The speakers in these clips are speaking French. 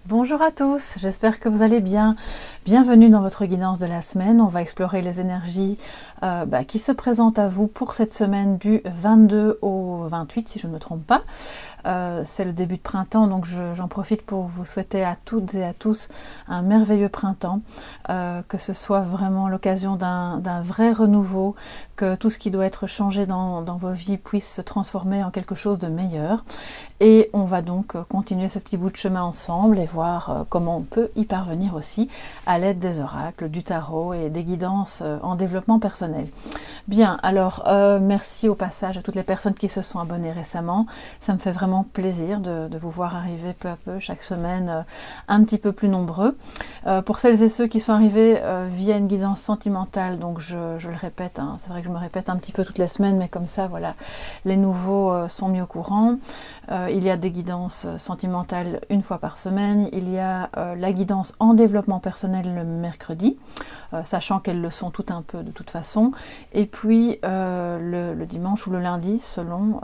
Bonjour à tous, j'espère que vous allez bien. Bienvenue dans votre guidance de la semaine. On va explorer les énergies qui se présentent à vous pour cette semaine du 22 au 28, si je ne me trompe pas. C'est le début de printemps, donc j'en profite pour vous souhaiter à toutes et à tous un merveilleux printemps, que ce soit vraiment l'occasion d'un vrai renouveau, que tout ce qui doit être changé dans vos vies puisse se transformer en quelque chose de meilleur. Et on va donc continuer ce petit bout de chemin ensemble et voir comment on peut y parvenir aussi à l'aide des oracles, du tarot et des guidances en développement personnel. Bien, alors merci au passage à toutes les personnes qui se sont abonnées récemment. Ça me fait vraiment plaisir de vous voir arriver peu à peu chaque semaine un petit peu plus nombreux. Pour celles et ceux qui sont arrivés via une guidance sentimentale, donc je le répète, hein, c'est vrai que je me répète un petit peu toutes les semaines, mais comme ça, voilà, les nouveaux sont mis au courant. Il y a des guidances sentimentales une fois par semaine, il y a la guidance en développement personnel le mercredi, sachant qu'elles le sont tout un peu de toute façon, et puis le dimanche ou le lundi, selon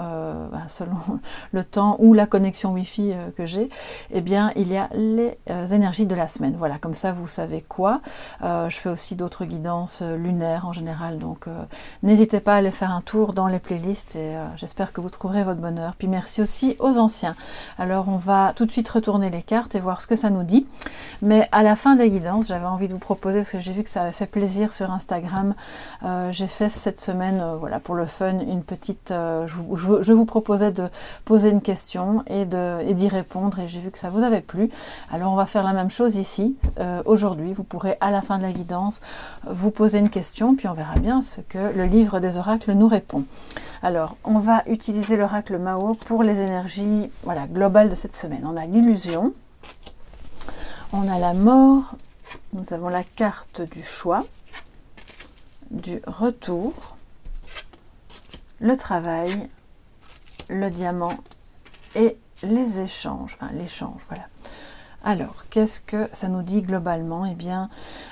le temps ou la connexion Wi-Fi que j'ai, eh bien il y a les énergies de la semaine. Voilà, comme ça vous savez quoi. Je fais aussi d'autres guidances lunaires en général, donc n'hésitez pas à aller faire un tour dans les playlists et j'espère que vous trouverez votre bonheur. Puis merci aussi aux anciens. Alors on va tout de suite retourner les cartes et voir ce que ça nous dit. Mais à la fin des guidances, j'avais envie de vous proposer, parce que j'ai vu que ça avait fait plaisir sur Instagram, j'ai fait cette semaine, voilà, pour le fun, une petite... je vous proposais de poser une question et d'y répondre, et j'ai vu que ça vous avait plu. Alors on va faire la même chose ici. Aujourd'hui, vous pourrez à la fin de la guidance vous poser une question, puis on verra bien ce que le livre des oracles nous répond. Alors, on va utiliser l'oracle Mao pour les énergies, voilà, globales de cette semaine. On a l'illusion, on a la mort, nous avons la carte du choix, du retour, le travail, le diamant et les échanges, enfin l'échange, voilà. Alors, qu'est-ce que ça nous dit globalement? Eh bien,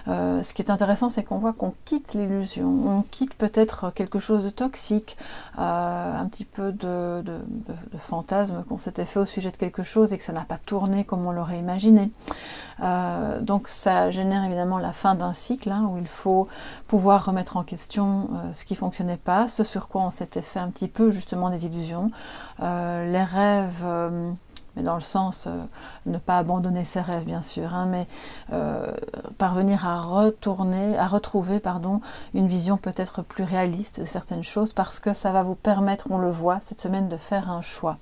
ce qui est intéressant, c'est qu'on voit qu'on quitte l'illusion, on quitte peut-être quelque chose de toxique, un petit peu de fantasme qu'on s'était fait au sujet de quelque chose et que ça n'a pas tourné comme on l'aurait imaginé. Donc ça génère évidemment la fin d'un cycle, hein, où il faut pouvoir remettre en question ce qui ne fonctionnait pas, ce sur quoi on s'était fait un petit peu justement des illusions, les rêves... mais dans le sens, ne pas abandonner ses rêves bien sûr, hein, mais parvenir à retrouver une vision peut-être plus réaliste de certaines choses, parce que ça va vous permettre, on le voit cette semaine, de faire un choix.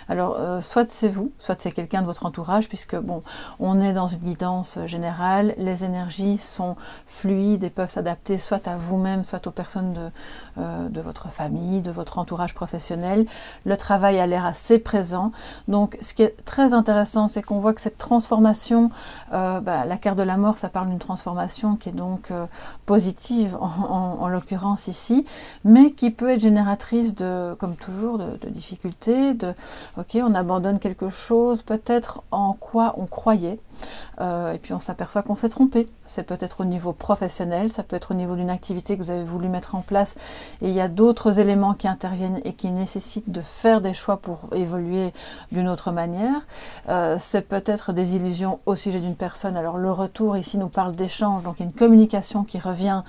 Alors, soit c'est vous, soit c'est quelqu'un de votre entourage, puisque bon, on est dans une guidance générale, les énergies sont fluides et peuvent s'adapter soit à vous-même, soit aux personnes de votre famille, de votre entourage professionnel. Le travail a l'air assez présent, donc ce qui est très intéressant, c'est qu'on voit que cette transformation, la carte de la mort, ça parle d'une transformation qui est donc positive en l'occurrence ici, mais qui peut être génératrice de, comme toujours, de difficultés, ok, on abandonne quelque chose, peut-être en quoi on croyait, et puis on s'aperçoit qu'on s'est trompé. C'est peut-être au niveau professionnel, ça peut être au niveau d'une activité que vous avez voulu mettre en place, et il y a d'autres éléments qui interviennent et qui nécessitent de faire des choix pour évoluer d'une autre manière. C'est peut-être des illusions au sujet d'une personne. Alors le retour ici nous parle d'échange, donc il y a une communication qui revient,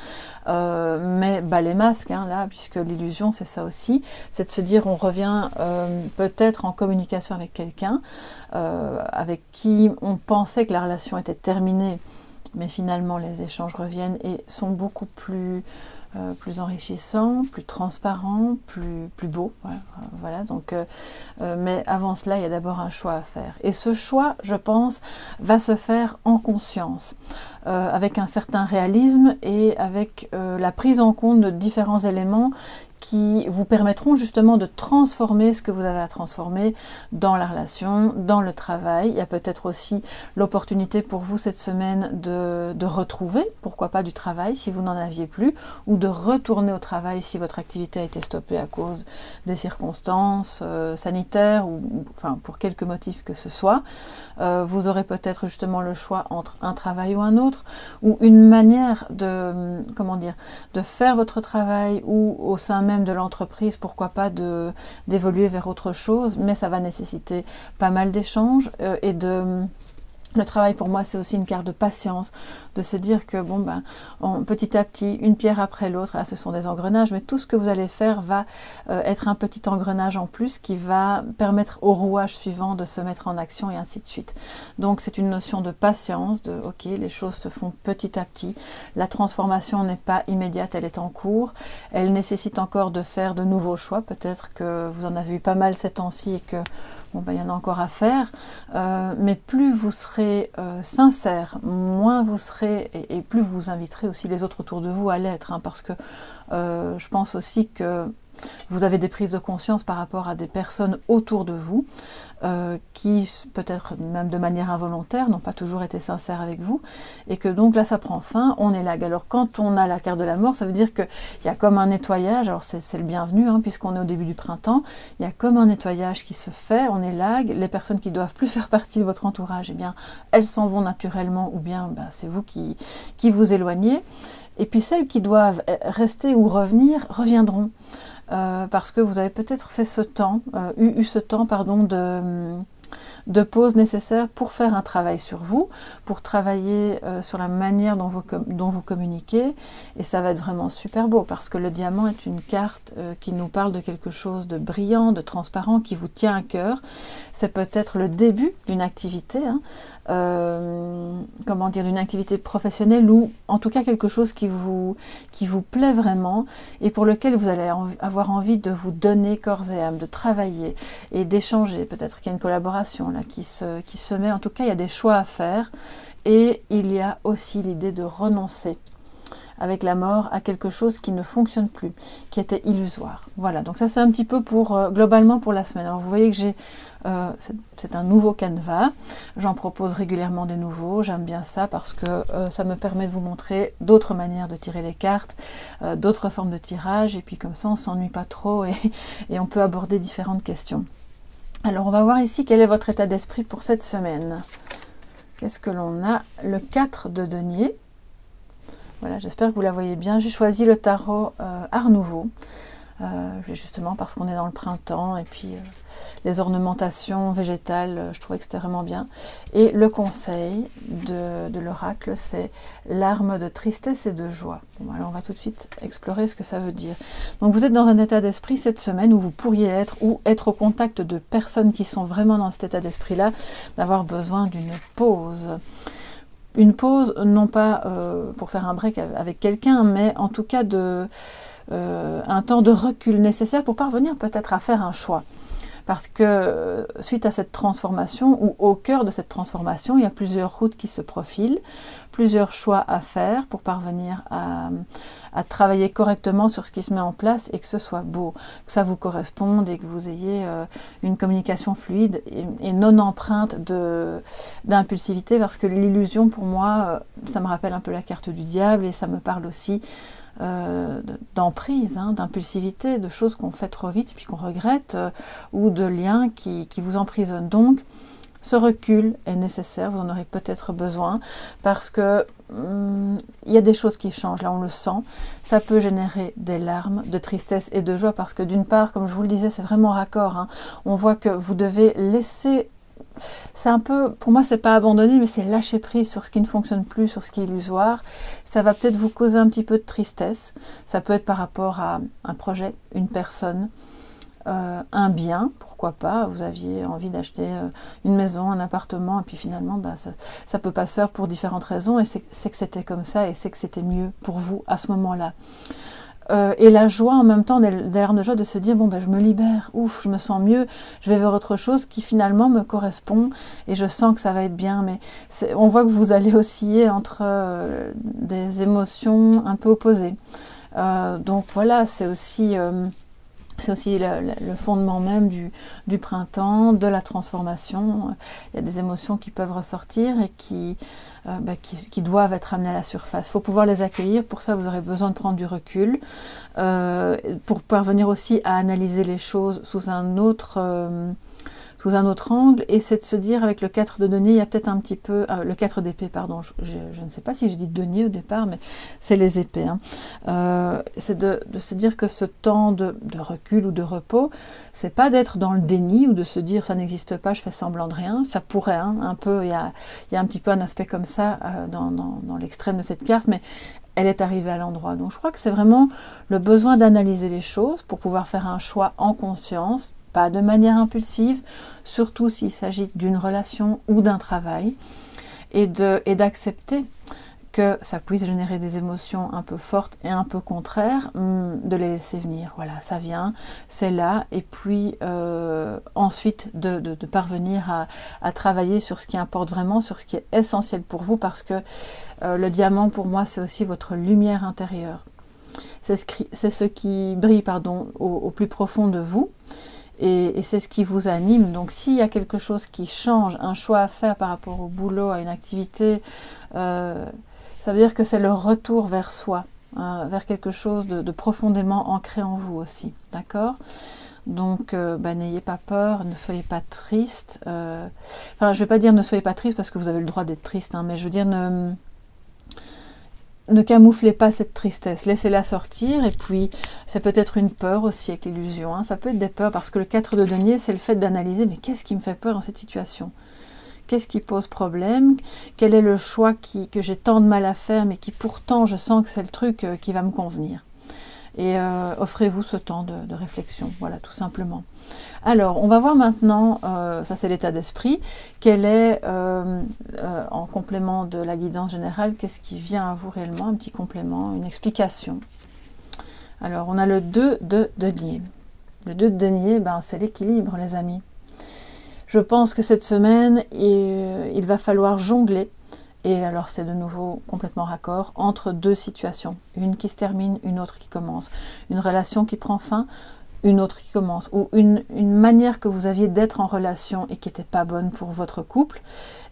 mais les masques, hein, là, puisque l'illusion c'est ça aussi, c'est de se dire on revient peut-être en communication avec quelqu'un avec qui on pensait que la relation était terminée, mais finalement les échanges reviennent et sont beaucoup plus enrichissants, plus transparents, plus beaux. Voilà, donc, mais avant cela, il y a d'abord un choix à faire. Et ce choix, je pense, va se faire en conscience, avec un certain réalisme et avec la prise en compte de différents éléments qui vous permettront justement de transformer ce que vous avez à transformer dans la relation, dans le travail. Il y a peut-être aussi l'opportunité pour vous cette semaine de retrouver, pourquoi pas du travail si vous n'en aviez plus, ou de retourner au travail si votre activité a été stoppée à cause des circonstances sanitaires ou enfin pour quelque motif que ce soit. Vous aurez peut-être justement le choix entre un travail ou un autre, ou une manière de, de faire votre travail, ou au sein même de l'entreprise, pourquoi pas d'évoluer vers autre chose, mais ça va nécessiter pas mal d'échanges et Le travail pour moi, c'est aussi une carte de patience, de se dire que bon ben, petit à petit, une pierre après l'autre, là ce sont des engrenages, mais tout ce que vous allez faire va être un petit engrenage en plus qui va permettre au rouage suivant de se mettre en action et ainsi de suite. Donc c'est une notion de patience, de ok, les choses se font petit à petit, la transformation n'est pas immédiate, elle est en cours, elle nécessite encore de faire de nouveaux choix, peut-être que vous en avez eu pas mal ces temps-ci et que bon, ben, il y en a encore à faire, mais plus vous serez sincère, moins vous serez, et plus vous inviterez aussi les autres autour de vous à l'être, hein, parce que je pense aussi que vous avez des prises de conscience par rapport à des personnes autour de vous qui, peut-être même de manière involontaire, n'ont pas toujours été sincères avec vous, et que donc là ça prend fin, on est lag. Alors quand on a la carte de la mort, ça veut dire qu'il y a comme un nettoyage, alors c'est le bienvenu, hein, puisqu'on est au début du printemps, il y a comme un nettoyage qui se fait, on est lag, les personnes qui doivent plus faire partie de votre entourage, eh bien elles s'en vont naturellement, ou bien ben, c'est vous qui vous éloignez, et puis celles qui doivent rester ou revenir, reviendront. Parce que vous avez peut-être fait ce temps, eu ce temps pardon, de pause nécessaire pour faire un travail sur vous, pour travailler sur la manière dont vous communiquez, et ça va être vraiment super beau, parce que le diamant est une carte qui nous parle de quelque chose de brillant, de transparent, qui vous tient à cœur. C'est peut-être le début d'une activité, hein, comment dire, d'une activité professionnelle, ou en tout cas quelque chose qui vous plaît vraiment, et pour lequel vous allez avoir envie de vous donner corps et âme, de travailler et d'échanger. Peut-être qu'il y a une collaboration là qui se met. En tout cas, il y a des choix à faire, et il y a aussi l'idée de renoncer avec la mort à quelque chose qui ne fonctionne plus, qui était illusoire. Voilà, donc ça c'est un petit peu pour globalement pour la semaine. Alors vous voyez que j'ai c'est un nouveau canevas, j'en propose régulièrement des nouveaux, j'aime bien ça parce que ça me permet de vous montrer d'autres manières de tirer les cartes, d'autres formes de tirage, et puis comme ça on ne s'ennuie pas trop, et on peut aborder différentes questions. Alors on va voir ici quel est votre état d'esprit pour cette semaine. Qu'est-ce que l'on a? Le 4 de denier. Voilà, j'espère que vous la voyez bien. J'ai choisi le tarot Art Nouveau, justement parce qu'on est dans le printemps, et puis les ornementations végétales, je trouvais que c'était vraiment bien. Et le conseil de l'oracle, c'est l'arme de tristesse et de joie. Bon, alors on va tout de suite explorer ce que ça veut dire. Donc vous êtes dans un état d'esprit cette semaine où vous pourriez être, ou être au contact de personnes qui sont vraiment dans cet état d'esprit-là, d'avoir besoin d'une pause. Une pause, non pas pour faire un break avec quelqu'un, mais en tout cas un temps de recul nécessaire pour parvenir peut-être à faire un choix. Parce que suite à cette transformation, ou au cœur de cette transformation, il y a plusieurs routes qui se profilent, plusieurs choix à faire pour parvenir à travailler correctement sur ce qui se met en place, et que ce soit beau, que ça vous corresponde, et que vous ayez une communication fluide et non empreinte d'impulsivité, parce que l'illusion, pour moi, ça me rappelle un peu la carte du diable, et ça me parle aussi d'emprise, hein, d'impulsivité, de choses qu'on fait trop vite puis qu'on regrette, ou de liens qui vous emprisonnent. Donc ce recul est nécessaire, vous en aurez peut-être besoin, parce que il y a des choses qui changent, là on le sent, ça peut générer des larmes de tristesse et de joie, parce que d'une part, comme je vous le disais, c'est vraiment raccord, hein, on voit que vous devez laisser. C'est un peu, pour moi c'est pas abandonner, mais c'est lâcher prise sur ce qui ne fonctionne plus, sur ce qui est illusoire. Ça va peut-être vous causer un petit peu de tristesse, ça peut être par rapport à un projet, une personne, un bien, pourquoi pas, vous aviez envie d'acheter une maison, un appartement, et puis finalement bah, ça peut pas se faire pour différentes raisons, et c'est que c'était comme ça, et c'est que c'était mieux pour vous à ce moment-là. Et la joie en même temps, des larmes de joie, de se dire bon ben je me libère, ouf, je me sens mieux, je vais vers autre chose qui finalement me correspond, et je sens que ça va être bien. Mais on voit que vous allez osciller entre des émotions un peu opposées. Donc voilà, c'est aussi le fondement même du printemps, de la transformation. Il y a des émotions qui peuvent ressortir et qui doivent être amenées à la surface. Il faut pouvoir les accueillir. Pour ça, vous aurez besoin de prendre du recul, pour parvenir aussi à analyser les choses sous un autre sous un autre angle, et c'est de se dire, avec le 4 de denier, il y a peut-être un petit peu, le 4 d'épée, pardon, je ne sais pas si j'ai dit denier au départ, mais c'est les épées, hein. C'est de se dire que ce temps de recul ou de repos, c'est pas d'être dans le déni, ou de se dire, ça n'existe pas, je fais semblant de rien, ça pourrait, hein, un peu, il y a un petit peu un aspect comme ça dans l'extrême de cette carte, mais elle est arrivée à l'endroit. Donc je crois que c'est vraiment le besoin d'analyser les choses pour pouvoir faire un choix en conscience, pas de manière impulsive, surtout s'il s'agit d'une relation ou d'un travail, et d'accepter que ça puisse générer des émotions un peu fortes et un peu contraires, de les laisser venir. Voilà, ça vient, c'est là, et puis ensuite de parvenir à travailler sur ce qui importe vraiment, sur ce qui est essentiel pour vous, parce que le diamant, pour moi, c'est aussi votre lumière intérieure. C'est ce qui brille, pardon, au plus profond de vous, et c'est ce qui vous anime. Donc s'il y a quelque chose qui change, un choix à faire par rapport au boulot, à une activité, ça veut dire que c'est le retour vers soi, hein, vers quelque chose de profondément ancré en vous aussi, d'accord? Donc, n'ayez pas peur, ne soyez pas triste. Enfin, je ne vais pas dire ne soyez pas triste parce que vous avez le droit d'être triste, hein, mais je veux dire ne camouflez pas cette tristesse, laissez-la sortir. Et puis, c'est peut-être une peur aussi avec l'illusion, hein, ça peut être des peurs, parce que le 4 de denier, c'est le fait d'analyser, mais qu'est-ce qui me fait peur dans cette situation ? Qu'est-ce qui pose problème? Quel est le choix que j'ai tant de mal à faire, mais qui pourtant, je sens que c'est le truc qui va me convenir? Et offrez-vous ce temps de réflexion, voilà, tout simplement. Alors, on va voir maintenant, ça c'est l'état d'esprit, quel est, en complément de la guidance générale, qu'est-ce qui vient à vous réellement, un petit complément, une explication. Alors, on a le 2 de denier. Le 2 de denier, c'est l'équilibre, les amis. Je pense que cette semaine, il va falloir jongler, et alors c'est de nouveau complètement raccord, entre deux situations. Une qui se termine, une autre qui commence. Une relation qui prend fin, une autre qui commence. Ou une manière que vous aviez d'être en relation et qui n'était pas bonne pour votre couple,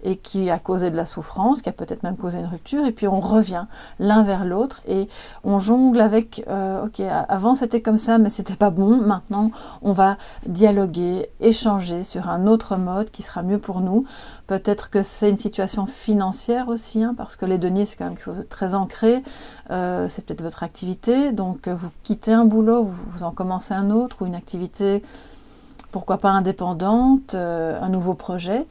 et qui a causé de la souffrance, qui a peut-être même causé une rupture, et puis on revient l'un vers l'autre, et on jongle avec, ok, avant c'était comme ça, mais c'était pas bon, maintenant on va dialoguer, échanger sur un autre mode qui sera mieux pour nous. Peut-être que c'est une situation financière aussi, hein, parce que les deniers c'est quand même quelque chose de très ancré, c'est peut-être votre activité, donc vous quittez un boulot, vous en commencez un autre, ou une activité, pourquoi pas indépendante, un nouveau projet.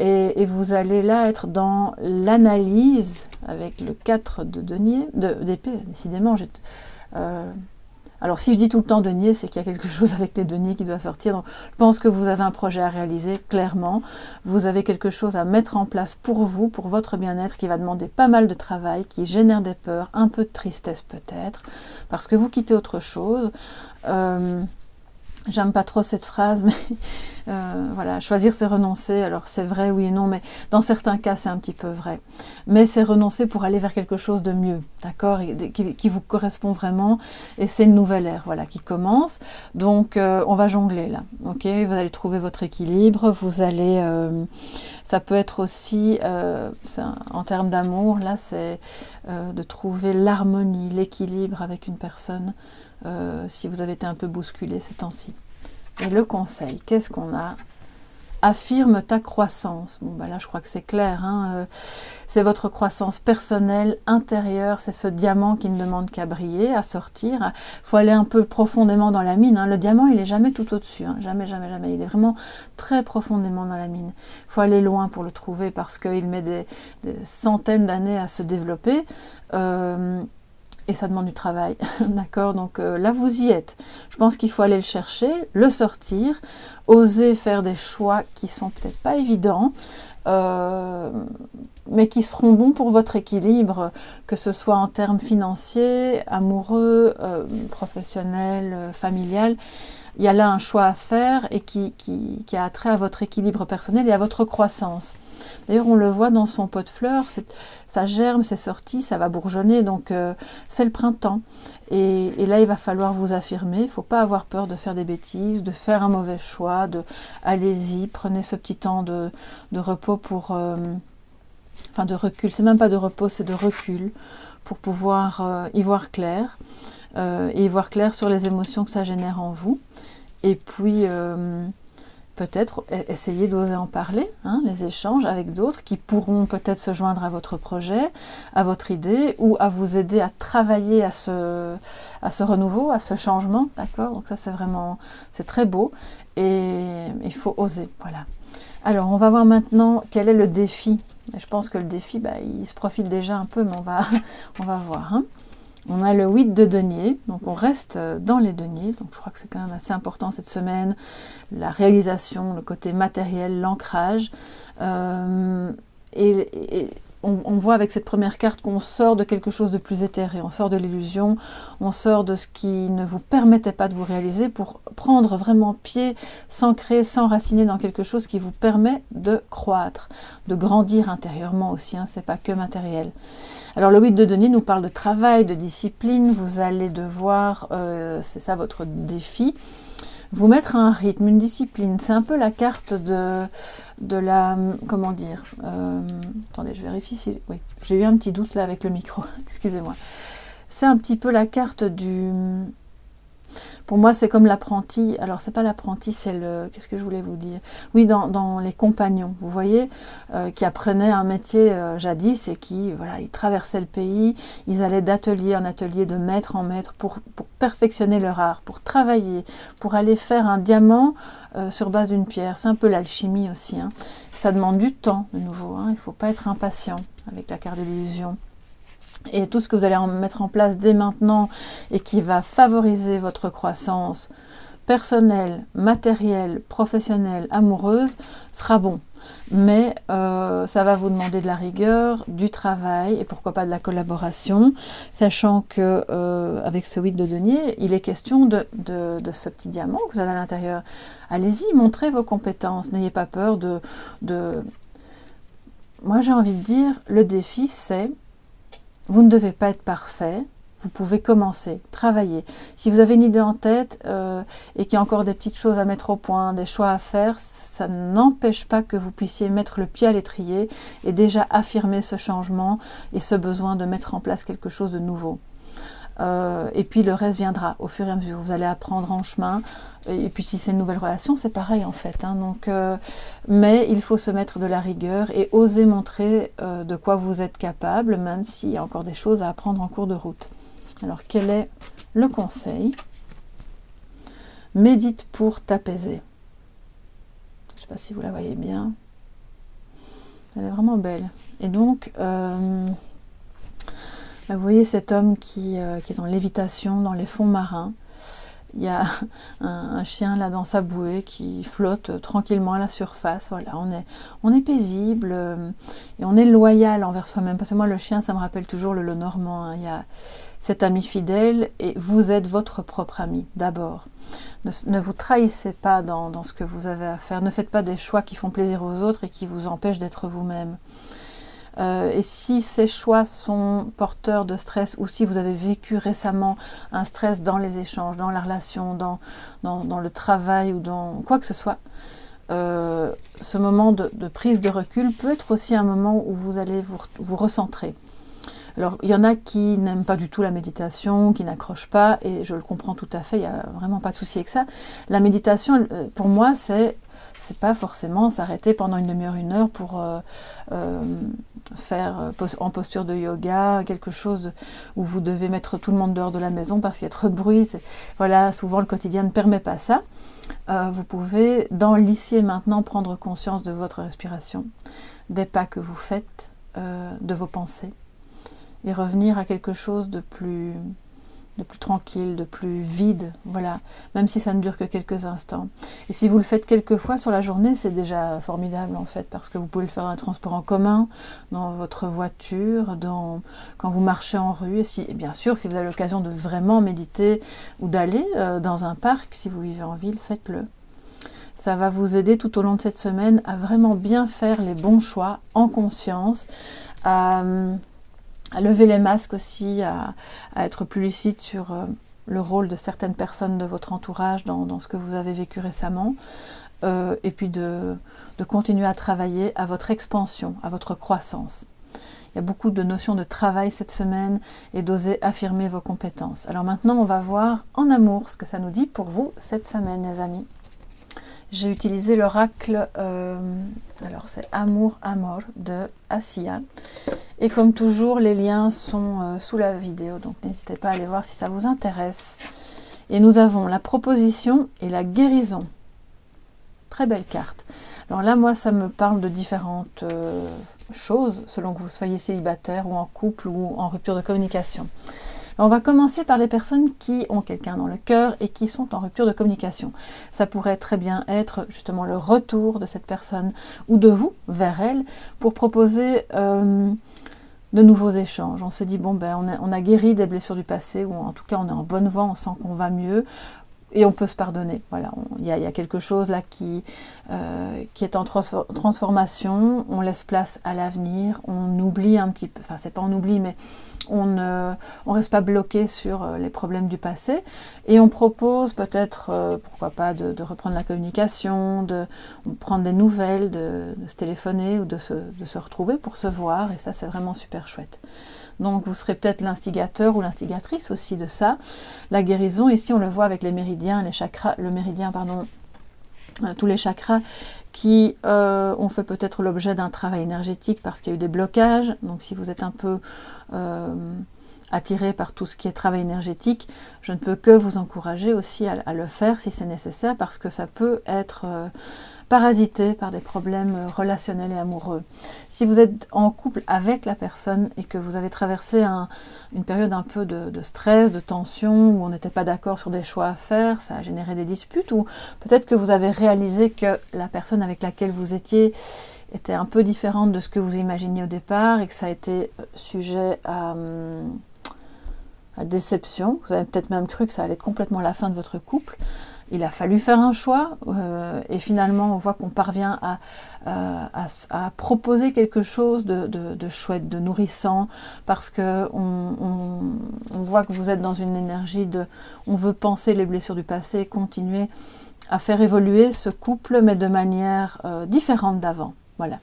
Et vous allez là être dans l'analyse avec le 4 de denier, d'épée, décidément. Alors si je dis tout le temps denier, c'est qu'il y a quelque chose avec les deniers qui doit sortir. Donc je pense que vous avez un projet à réaliser, clairement. Vous avez quelque chose à mettre en place pour vous, pour votre bien-être, qui va demander pas mal de travail, qui génère des peurs, un peu de tristesse peut-être, parce que vous quittez autre chose. J'aime pas trop cette phrase, mais voilà, choisir c'est renoncer. Alors c'est vrai, oui et non, mais dans certains cas c'est un petit peu vrai. Mais c'est renoncer pour aller vers quelque chose de mieux, d'accord, qui vous correspond vraiment. Et c'est une nouvelle ère, voilà, qui commence. Donc on va jongler là, ok. Vous allez trouver votre équilibre. Vous allez, ça peut être aussi, en termes d'amour, là c'est de trouver l'harmonie, l'équilibre avec une personne. Si vous avez été un peu bousculé ces temps-ci. Et le conseil, qu'est-ce qu'on a? Affirme ta croissance. Bon, là, je crois que c'est clair, hein, c'est votre croissance personnelle, intérieure, c'est ce diamant qui ne demande qu'à briller, à sortir. Il faut aller un peu profondément dans la mine, hein. Le diamant, il n'est jamais tout au-dessus, hein. Jamais, jamais, jamais. Il est vraiment très profondément dans la mine. Il faut aller loin pour le trouver, parce qu'il met des centaines d'années à se développer. Et ça demande du travail, d'accord? Donc là, vous y êtes. Je pense qu'il faut aller le chercher, le sortir, oser faire des choix qui sont peut-être pas évidents, mais qui seront bons pour votre équilibre, que ce soit en termes financiers, amoureux, professionnels, familial. Il y a là un choix à faire et qui a attrait à votre équilibre personnel et à votre croissance. D'ailleurs, on le voit dans son pot de fleurs, ça germe, c'est sorti, ça va bourgeonner, donc c'est le printemps. Et là, il va falloir vous affirmer, il ne faut pas avoir peur de faire des bêtises, de faire un mauvais choix, allez-y, prenez ce petit temps de repos pour... enfin, de recul, c'est même pas de repos, c'est de recul, pour pouvoir y voir clair, et y voir clair sur les émotions que ça génère en vous. Et puis peut-être essayer d'oser en parler, hein, les échanges avec d'autres qui pourront peut-être se joindre à votre projet, à votre idée, ou à vous aider à travailler à ce renouveau, à ce changement, d'accord? Donc ça c'est très beau, et il faut oser, voilà. Alors on va voir maintenant quel est le défi. Je pense que le défi, il se profile déjà un peu, mais on va voir, hein. On a le 8 de denier, donc on reste dans les deniers, donc je crois que c'est quand même assez important cette semaine, la réalisation, le côté matériel, l'ancrage, et on voit avec cette première carte qu'on sort de quelque chose de plus éthéré, on sort de l'illusion, on sort de ce qui ne vous permettait pas de vous réaliser pour prendre vraiment pied, s'ancrer, s'enraciner dans quelque chose qui vous permet de croître, de grandir intérieurement aussi, hein, c'est pas que matériel. Alors le 8 de denier nous parle de travail, de discipline, vous allez devoir, c'est ça votre défi, vous mettre à un rythme, une discipline. C'est un peu la carte de la... Comment dire attendez, je vérifie si... Oui, j'ai eu un petit doute là avec le micro, excusez-moi. C'est un petit peu la carte du... Pour moi, c'est comme l'apprenti. Alors, c'est pas l'apprenti, c'est le... Qu'est-ce que je voulais vous dire? Oui, dans les compagnons, vous voyez, qui apprenaient un métier jadis et qui, voilà, ils traversaient le pays, ils allaient d'atelier en atelier, de maître en maître pour perfectionner leur art, pour travailler, pour aller faire un diamant sur base d'une pierre. C'est un peu l'alchimie aussi, hein. Ça demande du temps, de nouveau, hein. Il ne faut pas être impatient avec la carte de l'illusion. Et tout ce que vous allez mettre en place dès maintenant et qui va favoriser votre croissance personnelle, matérielle, professionnelle, amoureuse, sera bon. Mais ça va vous demander de la rigueur, du travail et pourquoi pas de la collaboration, sachant que avec ce 8 de denier, il est question de ce petit diamant que vous avez à l'intérieur. Allez-y, montrez vos compétences, n'ayez pas peur de... Moi j'ai envie de dire, le défi c'est... Vous ne devez pas être parfait, vous pouvez commencer, travailler. Si vous avez une idée en tête et qu'il y a encore des petites choses à mettre au point, des choix à faire, ça n'empêche pas que vous puissiez mettre le pied à l'étrier et déjà affirmer ce changement et ce besoin de mettre en place quelque chose de nouveau. Et puis le reste viendra au fur et à mesure. Vous allez apprendre en chemin. Et puis si c'est une nouvelle relation, c'est pareil en fait, hein. Donc, mais il faut se mettre de la rigueur et oser montrer de quoi vous êtes capable, même s'il y a encore des choses à apprendre en cours de route. Alors quel est le conseil? Médite pour t'apaiser. Je ne sais pas si vous la voyez bien. Elle est vraiment belle. Et donc... vous voyez cet homme qui est en lévitation dans les fonds marins. Il y a un chien là dans sa bouée qui flotte tranquillement à la surface. Voilà, on est paisible et on est loyal envers soi-même. Parce que moi, le chien, ça me rappelle toujours le Normand, hein. Il y a cet ami fidèle et vous êtes votre propre ami d'abord. Ne vous trahissez pas dans ce que vous avez à faire. Ne faites pas des choix qui font plaisir aux autres et qui vous empêchent d'être vous-même. Et si ces choix sont porteurs de stress ou si vous avez vécu récemment un stress dans les échanges, dans la relation, dans le travail ou dans quoi que ce soit, ce moment de prise de recul peut être aussi un moment où vous allez vous recentrer. Alors, il y en a qui n'aiment pas du tout la méditation, qui n'accrochent pas, et je le comprends tout à fait, il n'y a vraiment pas de souci avec ça. La méditation, pour moi, c'est pas forcément s'arrêter pendant une demi-heure, une heure pour faire en posture de yoga, quelque chose où vous devez mettre tout le monde dehors de la maison parce qu'il y a trop de bruit. Voilà, souvent le quotidien ne permet pas ça. Vous pouvez, dans l'ici et maintenant, prendre conscience de votre respiration, des pas que vous faites, de vos pensées, et revenir à quelque chose de plus tranquille, de plus vide, voilà, même si ça ne dure que quelques instants. Et si vous le faites quelques fois sur la journée, c'est déjà formidable en fait, parce que vous pouvez le faire dans un transport en commun, dans votre voiture, quand vous marchez en rue, et bien sûr, si vous avez l'occasion de vraiment méditer ou d'aller dans un parc, si vous vivez en ville, faites-le. Ça va vous aider tout au long de cette semaine à vraiment bien faire les bons choix en conscience, à lever les masques aussi, à être plus lucide sur le rôle de certaines personnes de votre entourage dans ce que vous avez vécu récemment, et puis de continuer à travailler à votre expansion, à votre croissance. Il y a beaucoup de notions de travail cette semaine et d'oser affirmer vos compétences. Alors maintenant, on va voir en amour ce que ça nous dit pour vous cette semaine, les amis. j'ai utilisé l'oracle, alors c'est Amour Amor de Assia. Et comme toujours, les liens sont sous la vidéo, donc n'hésitez pas à aller voir si ça vous intéresse. Et nous avons la proposition et la guérison. Très belle carte. Alors là, moi, ça me parle de différentes choses, selon que vous soyez célibataire ou en couple ou en rupture de communication. Alors, on va commencer par les personnes qui ont quelqu'un dans le cœur et qui sont en rupture de communication. Ça pourrait très bien être justement le retour de cette personne ou de vous vers elle pour proposer de nouveaux échanges. On se dit, bon, ben, on a guéri des blessures du passé, ou en tout cas, on est en bonne voie, on sent qu'on va mieux. Et on peut se pardonner. Voilà, il y a quelque chose là qui est en transformation. On laisse place à l'avenir. On oublie un petit peu. Enfin, c'est pas on oublie, mais on reste pas bloqué sur les problèmes du passé. Et on propose peut-être, pourquoi pas, de reprendre la communication, de prendre des nouvelles, de se téléphoner ou de se retrouver pour se voir. Et ça, c'est vraiment super chouette. Donc vous serez peut-être l'instigateur ou l'instigatrice aussi de ça. La guérison, ici on le voit avec les méridiens, les chakras, tous les chakras qui ont fait peut-être l'objet d'un travail énergétique parce qu'il y a eu des blocages. Donc si vous êtes un peu attiré par tout ce qui est travail énergétique, je ne peux que vous encourager aussi à le faire si c'est nécessaire, parce que ça peut être parasité par des problèmes relationnels et amoureux. Si vous êtes en couple avec la personne et que vous avez traversé une période un peu de stress, de tension, où on n'était pas d'accord sur des choix à faire, ça a généré des disputes, ou peut-être que vous avez réalisé que la personne avec laquelle vous étiez était un peu différente de ce que vous imaginiez au départ et que ça a été sujet à déception. Vous avez peut-être même cru que ça allait être complètement la fin de votre couple. Il a fallu faire un choix et finalement on voit qu'on parvient à proposer quelque chose de chouette, de nourrissant, parce que on voit que vous êtes dans une énergie on veut penser les blessures du passé, continuer à faire évoluer ce couple, mais de manière différente d'avant. Voilà.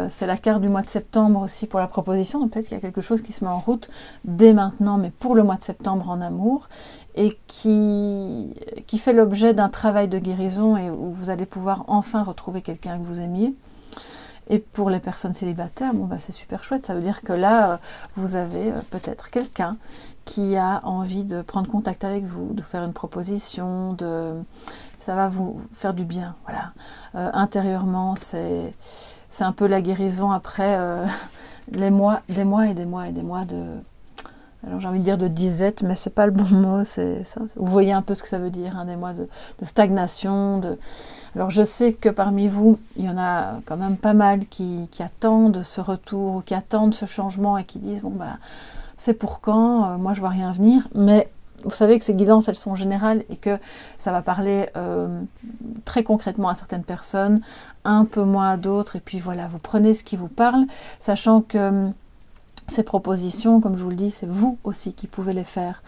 C'est la carte du mois de septembre aussi pour la proposition, donc peut-être qu'il y a quelque chose qui se met en route dès maintenant, mais pour le mois de septembre en amour, et qui fait l'objet d'un travail de guérison et où vous allez pouvoir enfin retrouver quelqu'un que vous aimiez. Et pour les personnes célibataires, bon, bah, c'est super chouette, ça veut dire que là, vous avez peut-être quelqu'un qui a envie de prendre contact avec vous, de faire une proposition, ça va vous faire du bien, voilà. Intérieurement, c'est un peu la guérison après des mois et des mois et des mois alors j'ai envie de dire de disette, mais c'est pas le bon mot, c'est ça. Vous voyez un peu ce que ça veut dire, hein, des mois de stagnation. Alors je sais que parmi vous, il y en a quand même pas mal qui attendent ce retour, qui attendent ce changement et qui disent, bon bah c'est pour quand, moi je vois rien venir, mais vous savez que ces guidances, elles sont générales et que ça va parler très concrètement à certaines personnes, un peu moins à d'autres, et puis voilà, vous prenez ce qui vous parle, sachant que ces propositions, comme je vous le dis, c'est vous aussi qui pouvez les faire,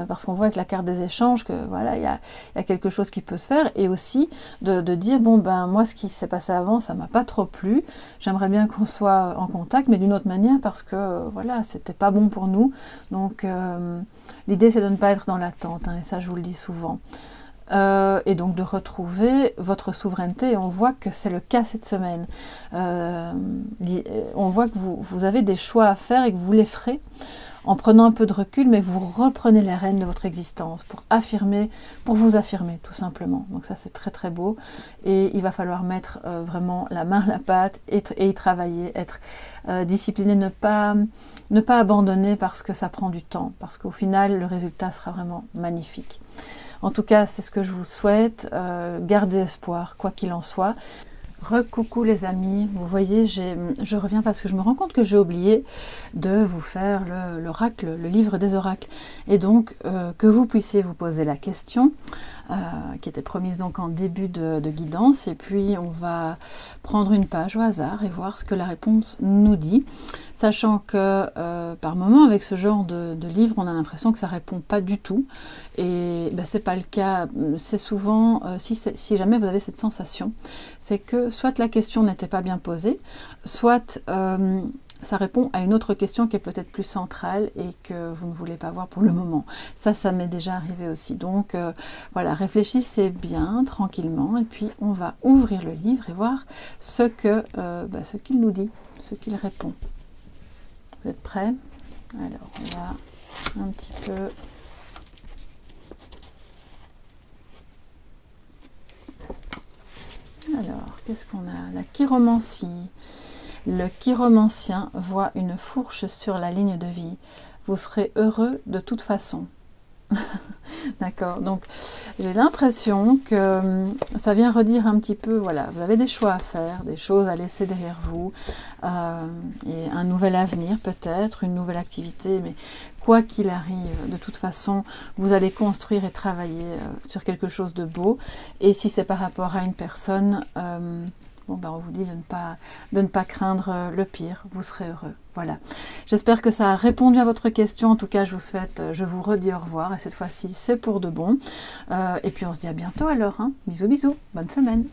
parce qu'on voit avec la carte des échanges que voilà, il y a quelque chose qui peut se faire, et aussi de dire, bon ben moi ce qui s'est passé avant, ça m'a pas trop plu, j'aimerais bien qu'on soit en contact, mais d'une autre manière, parce que voilà, c'était pas bon pour nous, donc l'idée c'est de ne pas être dans l'attente, hein, et ça je vous le dis souvent. Et donc de retrouver votre souveraineté, et on voit que c'est le cas cette semaine. On voit que vous avez des choix à faire et que vous les ferez en prenant un peu de recul, mais vous reprenez les rênes de votre existence pour vous affirmer tout simplement. Donc ça c'est très très beau, et il va falloir mettre vraiment la main à la pâte et y travailler, être discipliné, ne pas abandonner parce que ça prend du temps, parce qu'au final le résultat sera vraiment magnifique. En tout cas, c'est ce que je vous souhaite. Gardez espoir, quoi qu'il en soit. Recoucou les amis, vous voyez, je reviens parce que je me rends compte que j'ai oublié de vous faire l'oracle, le livre des oracles. Et donc, que vous puissiez vous poser la question, qui était promise donc en début de guidance. Et puis, on va prendre une page au hasard et voir ce que la réponse nous dit. Sachant que par moment, avec ce genre de livre, on a l'impression que ça ne répond pas du tout. Et ben, c'est pas le cas. C'est souvent, si jamais vous avez cette sensation, c'est que soit la question n'était pas bien posée, soit ça répond à une autre question qui est peut-être plus centrale et que vous ne voulez pas voir pour le moment. Ça m'est déjà arrivé aussi. Donc voilà, réfléchissez bien, tranquillement, et puis on va ouvrir le livre et voir ce qu'il nous dit, ce qu'il répond. Vous êtes prêts? Alors, on va un petit peu... Alors, qu'est-ce qu'on a? La chiromancie. Le chiromancien voit une fourche sur la ligne de vie. Vous serez heureux de toute façon. D'accord, donc j'ai l'impression que ça vient redire un petit peu, voilà, vous avez des choix à faire, des choses à laisser derrière vous, et un nouvel avenir peut-être, une nouvelle activité, mais quoi qu'il arrive, de toute façon, vous allez construire et travailler sur quelque chose de beau, et si c'est par rapport à une personne, on vous dit de ne pas craindre le pire, vous serez heureux. Voilà. J'espère que ça a répondu à votre question. En tout cas, je vous redis au revoir. Et cette fois-ci, c'est pour de bon. Et puis, on se dit à bientôt alors. Bisous, bisous. Bonne semaine.